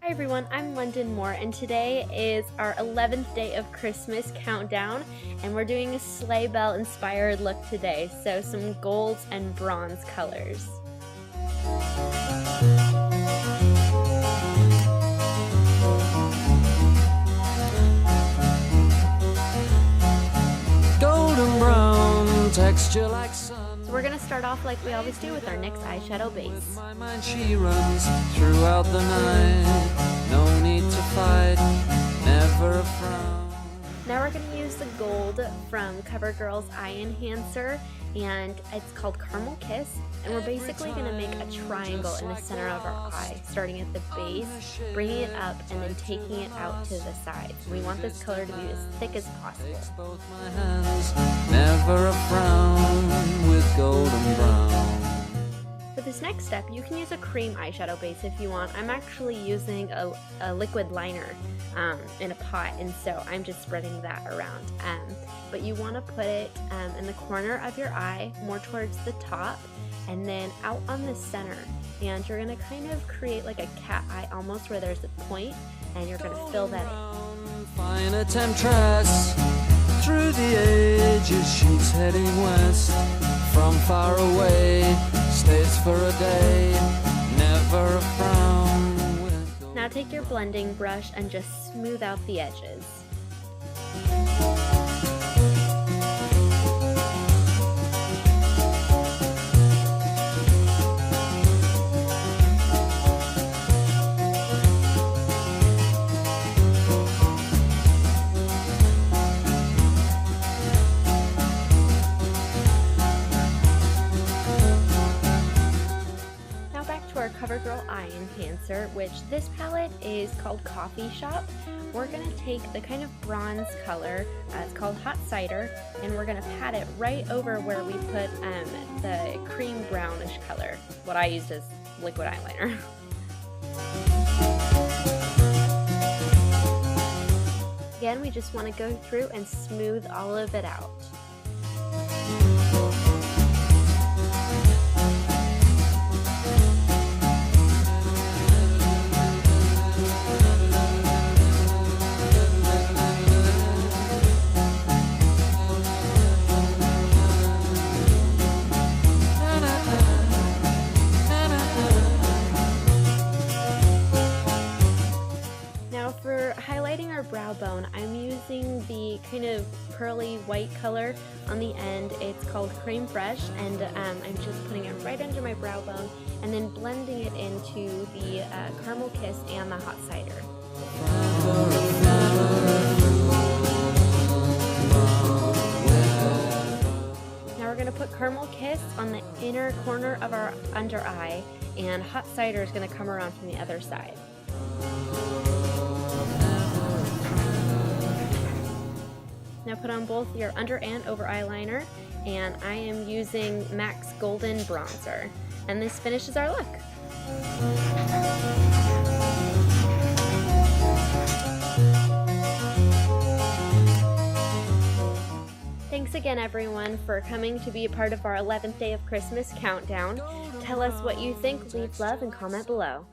Hi everyone, I'm London Moore and today is our 11th day of Christmas countdown and we're doing a sleigh bell inspired look today, so some golds and bronze colors. Golden brown texture like sun. So we're going to start off like we always do with our NYX eyeshadow base. My mind she runs throughout the night. No need to fight, never a frown. Now we're going to use the gold from CoverGirl's Eye Enhancer, and it's called Caramel Kiss, and we're basically going to make a triangle in the center of our eye, starting at the base, bringing it up, and then taking it out to the sides. We want this color to be as thick as possible. Both my hands, never a frown with golden brown. For this next step, you can use a cream eyeshadow base if you want. I'm actually using a liquid liner in a pot, and so I'm just spreading that around. But you want to put it in the corner of your eye, more towards the top, and then out on the center. And you're going to kind of create like a cat eye almost, where there's a point, and you're going to fill that in. Fine a temptress, through the ages she's heading west. From far away, stays for a day, never a frown. Now take your blending brush and just smooth out the edges. Our CoverGirl Eye Enhancer, which this palette is called Coffee Shop. We're going to take the kind of bronze color, it's called Hot Cider, and we're going to pat it right over where we put the cream brownish color, what I used as liquid eyeliner. Again, we just want to go through and smooth all of it out. For highlighting our brow bone, I'm using the kind of pearly white color on the end. It's called Cream Fresh, and I'm just putting it right under my brow bone and then blending it into the Caramel Kiss and the Hot Cider. Now we're going to put Caramel Kiss on the inner corner of our under eye, and Hot Cider is going to come around from the other side. Now put on both your under and over eyeliner, and I am using MAC's Golden Bronzer. And this finishes our look. Thanks again everyone for coming to be a part of our 11th day of Christmas countdown. Tell us what you think, leave love, and comment below.